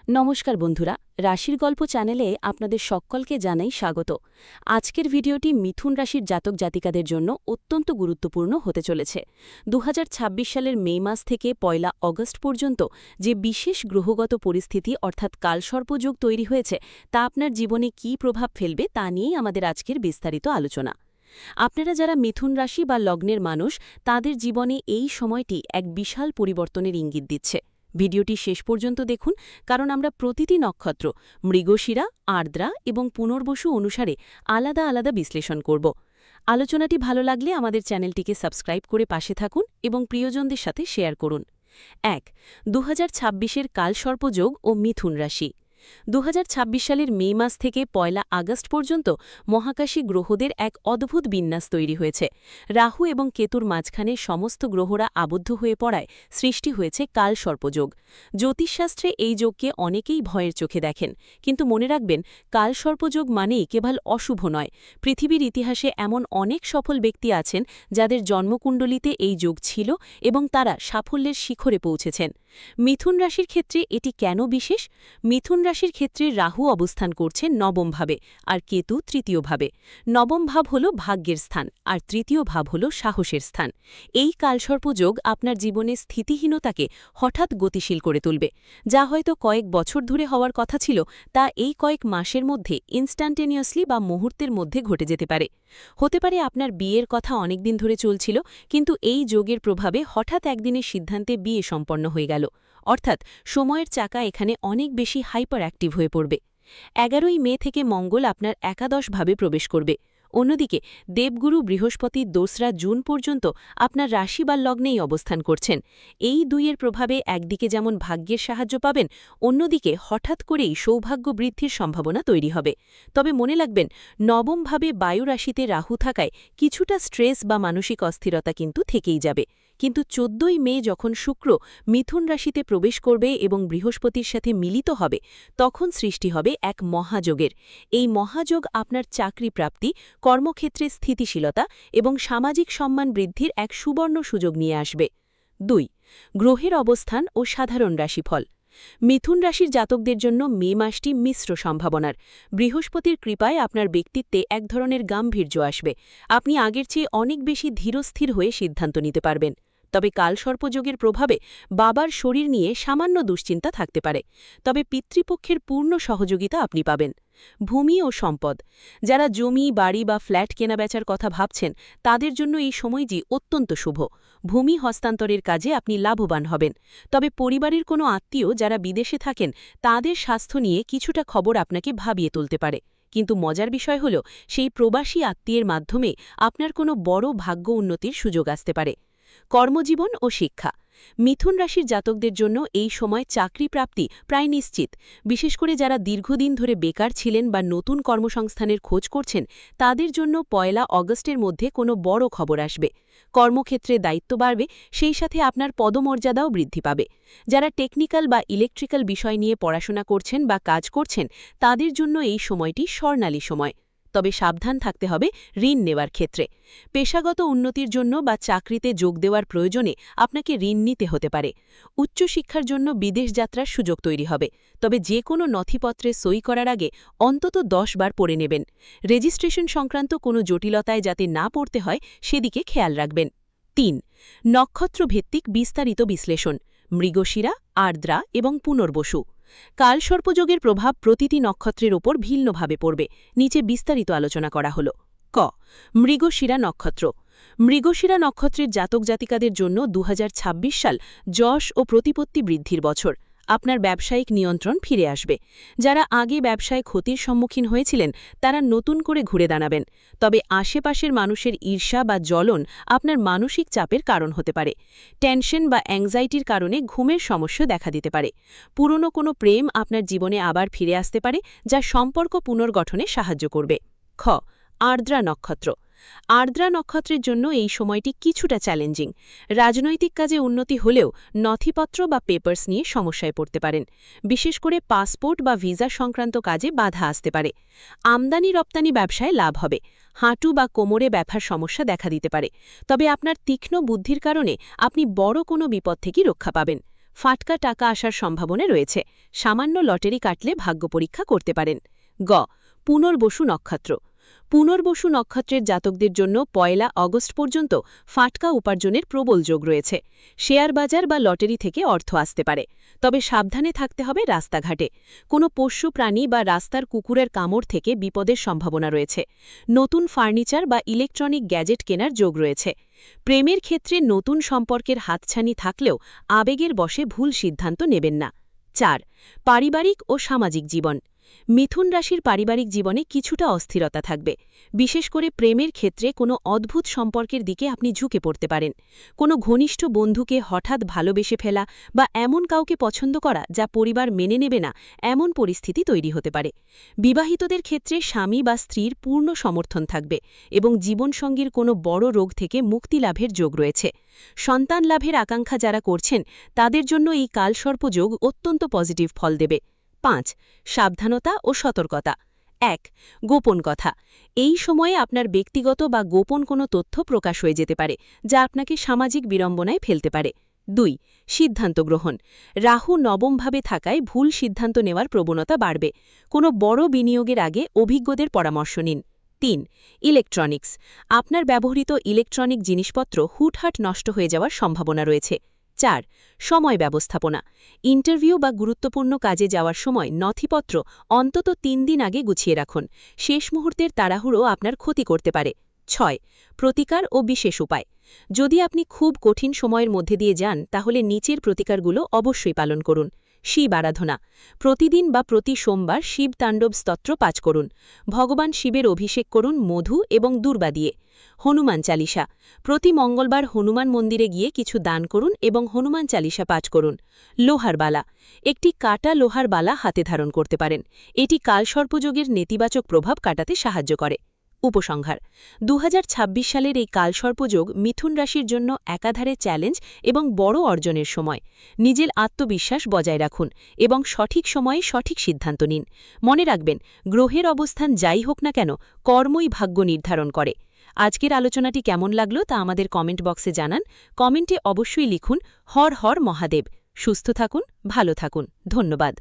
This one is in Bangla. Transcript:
নমস্কার বন্ধুরা, রাশির গল্প চ্যানেলে আপনাদের সকলকে জানাই স্বাগত। আজকের ভিডিওটি মিথুন রাশির জাতক জাতিকাদের জন্য অত্যন্ত গুরুত্বপূর্ণ হতে চলেছে। 2026 সালের মে মাস থেকে 1 অগস্ট পর্যন্ত যে বিশেষ গ্রহগত পরিস্থিতি অর্থাৎ কালসর্পযোগ তৈরি হয়েছে তা আপনার জীবনে কী প্রভাব ফেলবে তা নিয়েই আমাদের আজকের বিস্তারিত আলোচনা। আপনারা যারা মিথুন রাশি বা লগ্নের মানুষ, তাদের জীবনে এই সময়টি এক বিশাল পরিবর্তনের ইঙ্গিত দিচ্ছে। ভিডিওটি শেষ পর্যন্ত দেখুন, কারণ আমরা প্রতিটি নক্ষত্র মৃগশিরা, আর্দ্রা এবং পুনর্বসু অনুসারে আলাদা আলাদা বিশ্লেষণ করব। আলোচনাটি ভালো লাগলে আমাদের চ্যানেলটিকে সাবস্ক্রাইব করে পাশে থাকুন এবং প্রিয়জনদের সাথে শেয়ার করুন। ১. 2026-এর কালসর্পযোগ ও মিথুন রাশি। 2026 সালের মে মাস থেকে 1 আগস্ট পর্যন্ত মহাকাশী গ্রহদের এক অদ্ভুত বিন্যাস তৈরি হয়েছে। রাহু এবং কেতুর মাঝখানে সমস্ত গ্রহরা আবদ্ধ হয়ে পড়ায় সৃষ্টি হয়েছে কালসর্পযোগ। জ্যোতিষশাস্ত্রে এই যোগকে অনেকেই ভয়ের চোখে দেখেন, কিন্তু মনে রাখবেন, কালসর্পযোগ মানেই কেবল অশুভ নয়। পৃথিবীর ইতিহাসে এমন অনেক সফল ব্যক্তি আছেন যাদের জন্মকুণ্ডলিতে এই যোগ ছিল এবং তারা সাফল্যের শিখরে পৌঁছেছেন। মিথুন রাশির ক্ষেত্রে এটি কেন বিশেষ? মিথুন রাশির ক্ষেত্রে রাহু অবস্থান করছে নবম ভাবে আর কেতু তৃতীয় ভাবে। নবম ভাব হল ভাগ্যের স্থান আর তৃতীয় ভাব হল সাহসের স্থান। এই কালসর্পযোগ আপনার জীবনে স্থিতিহীনতাকে হঠাৎ গতিশীল করে তুলবে। যা হয়তো কয়েক বছর ধরে হওয়ার কথা ছিল, তা এই কয়েক মাসের মধ্যে ইনস্ট্যান্টেনিয়াসলি বা মুহূর্তের মধ্যে ঘটে যেতে পারে। হতে পারে আপনার বিয়ের কথা অনেকদিন ধরে চলছিল, কিন্তু এই যোগের প্রভাবে হঠাৎ একদিনের সিদ্ধান্তে বিয়ে সম্পন্ন হয়ে গেল। অর্থাৎ সময়ের চাকা এখানে অনেক বেশি হাইপার অ্যাক্টিভ হয়ে পড়বে। 11ই মে থেকে মঙ্গল আপনার একাদশ ভাবে প্রবেশ করবে। অন্যদিকে দেবগুরু বৃহস্পতি 2রা জুন পর্যন্ত আপনার রাশি বা লগ্নেই অবস্থান করছেন। এই দুইয়ের প্রভাবে একদিকে যেমন ভাগ্যের সাহায্য পাবেন, অন্যদিকে হঠাৎ করেই সৌভাগ্য বৃদ্ধির সম্ভাবনা তৈরি হবে। তবে মনে রাখবেন, নবমভাবে বায়ু রাশিতে রাহু থাকায় কিছুটা স্ট্রেস বা মানসিক অস্থিরতা কিন্তু থেকেই যাবে। কিন্তু 14ই মে যখন শুক্র মিথুন রাশিতে প্রবেশ করবে এবং বৃহস্পতির সাথে মিলিত হবে, তখন সৃষ্টি হবে এক মহাযোগের। এই মহাযোগ আপনার চাকরি প্রাপ্তি, কর্মক্ষেত্রে স্থিতিশীলতা এবং সামাজিক সম্মান বৃদ্ধির এক সুবর্ণ সুযোগ নিয়ে আসবে। ২. গ্রহের অবস্থান ও সাধারণ রাশিফল। মিথুন রাশির জাতকদের জন্য মে মাসটি মিশ্র সম্ভাবনার। বৃহস্পতির কৃপায় আপনার ব্যক্তিত্বে এক ধরনের গাম্ভীর্য আসবে। আপনি আগের চেয়ে অনেক বেশি ধীরস্থির হয়ে সিদ্ধান্ত নিতে পারবেন। তবে কালসর্পযোগের প্রভাবে বাবার শরীর নিয়ে সামান্য দুশ্চিন্তা থাকতে পারে। তবে পিতৃপক্ষের পূর্ণ সহযোগিতা আপনি পাবেন। ভূমি ও সম্পদ। যারা জমি, বাড়ি বা ফ্ল্যাট কেনাবেচার কথা ভাবছেন, তাদের জন্য এই সময়টি অত্যন্ত শুভ। ভূমি হস্তান্তরের কাজে আপনি লাভবান হবেন। তবে পরিবারের কোনো আত্মীয় যারা বিদেশে থাকেন, তাদের স্বাস্থ্য নিয়ে কিছুটা খবর আপনাকে ভাবিয়ে তুলতে পারে। কিন্তু মজার বিষয় হল, সেই প্রবাসী আত্মীয়ের মাধ্যমে আপনার কোনো বড় ভাগ্য উন্নতির সুযোগ আসতে পারে। কর্মজীবন ও শিক্ষা। মিথুন রাশির জাতকদের জন্য এই সময় চাকরি প্রাপ্তি প্রায় নিশ্চিত। বিশেষ করে যারা দীর্ঘদিন ধরে বেকার ছিলেন বা নতুন কর্মসংস্থানের খোঁজ করছেন, তাদের জন্য 1 অগস্টের মধ্যে কোনো বড় খবর আসবে। কর্মক্ষেত্রে দায়িত্ব বাড়বে, সেই সাথে আপনার পদমর্যাদাও বৃদ্ধি পাবে। যারা টেকনিক্যাল বা ইলেকট্রিক্যাল বিষয় নিয়ে পড়াশোনা করছেন বা কাজ করছেন, তাদের জন্য এই সময়টি স্বর্ণালী সময়। তবে সাবধান থাকতে হবে ঋণ নেওয়ার ক্ষেত্রে। পেশাগত উন্নতির জন্য বা চাকরিতে যোগ দেওয়ার প্রয়োজনে আপনাকে ঋণ নিতে হতে পারে। উচ্চশিক্ষার জন্য বিদেশ যাত্রার সুযোগ তৈরি হবে। তবে যে কোনো নথিপত্রে সই করার আগে অন্তত 10 বার পড়ে নেবেন। রেজিস্ট্রেশন সংক্রান্ত কোনো জটিলতায় যাতে না পড়তে হয়, সেদিকে খেয়াল রাখবেন। ৩. নক্ষত্রভিত্তিক বিস্তারিত বিশ্লেষণ। মৃগশিরা, আর্দ্রা এবং পুনর্বসু। কালসর্পযোগের প্রভাব প্রতিটি নক্ষত্রের ওপর ভিন্নভাবে পড়বে। নিচে বিস্তারিত আলোচনা করা হল। ক. মৃগশিরা নক্ষত্র। মৃগশিরা নক্ষত্রের জাতক জাতিকাদের জন্য 2026 সাল যশ ও প্রতিপত্তি বৃদ্ধির বছর। আপনার ব্যবসায়িক নিয়ন্ত্রণ ফিরে আসবে। যারা আগে ব্যবসায় ক্ষতির সম্মুখীন হয়েছিলেন, তারা নতুন করে ঘুরে দাঁড়াবেন। তবে আশেপাশের মানুষের ঈর্ষা বা জ্বলন আপনার মানসিক চাপের কারণ হতে পারে। টেনশন বা অ্যাংজাইটির কারণে ঘুমের সমস্যা দেখা দিতে পারে। পুরনো কোনো প্রেম আপনার জীবনে আবার ফিরে আসতে পারে, যা সম্পর্ক পুনর্গঠনে সাহায্য করবে। খ. আর্দ্রা নক্ষত্র। আর্দ্রা নক্ষত্রের জন্য এই সময়টি কিছুটা চ্যালেঞ্জিং। রাজনৈতিক কাজে উন্নতি হলেও নথিপত্র বা পেপার্স নিয়ে সমস্যায় পড়তে পারেন। বিশেষ করে পাসপোর্ট বা ভিসা সংক্রান্ত কাজে বাধা আসতে পারে। আমদানি রপ্তানি ব্যবসায় লাভ হবে। হাঁটু বা কোমরে ব্যথার সমস্যা দেখা দিতে পারে। তবে আপনার তীক্ষ্ণ বুদ্ধির কারণে আপনি বড় কোনো বিপদ থেকে রক্ষা পাবেন। ফাটকা টাকা আসার সম্ভাবনা রয়েছে, সামান্য লটারি কাটলে ভাগ্য পরীক্ষা করতে পারেন। গ পুনর্বসু নক্ষত্র। পুনর্বসু নক্ষত্রের জাতকদের জন্য ১ অগস্ট পর্যন্ত ফাটকা উপার্জনের প্রবল যোগ রয়েছে। শেয়ার বাজার বা লটারি থেকে অর্থ আসতে পারে, তবে সাবধানে থাকতে হবে রাস্তাঘাটে। কোনো পোষ্য প্রাণী বা রাস্তার কুকুরের কামড় থেকে বিপদের সম্ভাবনা রয়েছে। নতুন ফার্নিচার বা ইলেকট্রনিক গ্যাজেট কেনার যোগ রয়েছে। প্রেমের ক্ষেত্রে নতুন সম্পর্কের হাতছানি থাকলেও আবেগের বশে ভুল সিদ্ধান্ত নেবেন না। ৪ পারিবারিক ও সামাজিক জীবন। মিথুন রাশির পারিবারিক জীবনে কিছুটা অস্থিরতা থাকবে। বিশেষ করে প্রেমের ক্ষেত্রে কোনো অদ্ভুত সম্পর্কের দিকে আপনি ঝুঁকে পড়তে পারেন। কোনো ঘনিষ্ঠ বন্ধুকে হঠাৎ ভালোবেসে ফেলা বা এমন কাউকে পছন্দ করা যা পরিবার মেনে নেবে না, এমন পরিস্থিতি তৈরি হতে পারে। বিবাহিতদের ক্ষেত্রে স্বামী বা স্ত্রীর পূর্ণ সমর্থন থাকবে এবং জীবনসঙ্গীর কোনো বড় রোগ থেকে মুক্তি লাভের যোগ রয়েছে। সন্তান লাভের আকাঙ্ক্ষা যারা করছেন তাদের জন্য এই কালসর্পযোগ অত্যন্ত পজিটিভ ফল দেবে। ৫ সাবধানতা ও সতর্কতা। ১ গোপন কথা। এই সময়ে আপনার ব্যক্তিগত বা গোপন কোনো তথ্য প্রকাশ হয়ে যেতে পারে, যা আপনাকে সামাজিক বিড়ম্বনায় ফেলতে পারে। ২ সিদ্ধান্ত গ্রহণ। রাহু নবমভাবে থাকায় ভুল সিদ্ধান্ত নেওয়ার প্রবণতা বাড়বে। কোনো বড় বিনিয়োগের আগে অভিজ্ঞদের পরামর্শ নিন। ৩ ইলেকট্রনিক্স। আপনার ব্যবহৃত ইলেকট্রনিক জিনিসপত্র হুটহাট নষ্ট হয়ে যাওয়ার সম্ভাবনা রয়েছে। ৪ সময় ব্যবস্থাপনা। ইন্টারভিউ বা গুরুত্বপূর্ণ কাজে যাওয়ার সময় নথিপত্র অন্তত ৩ দিন আগে গুছিয়ে রাখুন। শেষ মুহূর্তের তাড়াহুড়ো আপনার ক্ষতি করতে পারে। ৬ প্রতিকার ও বিশেষ উপায়। যদি আপনি খুব কঠিন সময়ের মধ্যে দিয়ে যান, তাহলে নিচের প্রতিকারগুলো অবশ্যই পালন করুন। শিব আরাধনা। প্রতিদিন বা প্রতি সোমবার শিব তাণ্ডব স্তোত্র পাঠ করুন। ভগবান শিবের অভিষেক করুন মধু এবং দূর্বা দিয়ে। হনুমান চালিসা। প্রতি মঙ্গলবার হনুমান মন্দিরে গিয়ে কিছু দান করুন এবং হনুমান চালিসা পাঠ করুন। লোহার বালা। একটি কাটা লোহার বালা হাতে ধারণ করতে পারেন। এটি কালসর্পযোগের নেতিবাচক প্রভাব কাটাতে সাহায্য করে। উপসংহার ২০২৬ সালের এই কালসর্পযোগ মিথুন রাশির জন্য একাধারে চ্যালেঞ্জ এবং বড় অর্জনের সময়। নিজের আত্মবিশ্বাস বজায় রাখুন এবং সঠিক সময়ে সঠিক সিদ্ধান্ত নিন। মনে রাখবেন, গ্রহের অবস্থান যাই হোক না কেন, কর্মই ভাগ্য নির্ধারণ করে। আজকের আলোচনাটি কেমন লাগলো তা আমাদের কমেন্ট বক্সে জানান। কমেন্টে অবশ্যই লিখুন হর হর মহাদেব। সুস্থ থাকুন, ভালো থাকুন। ধন্যবাদ।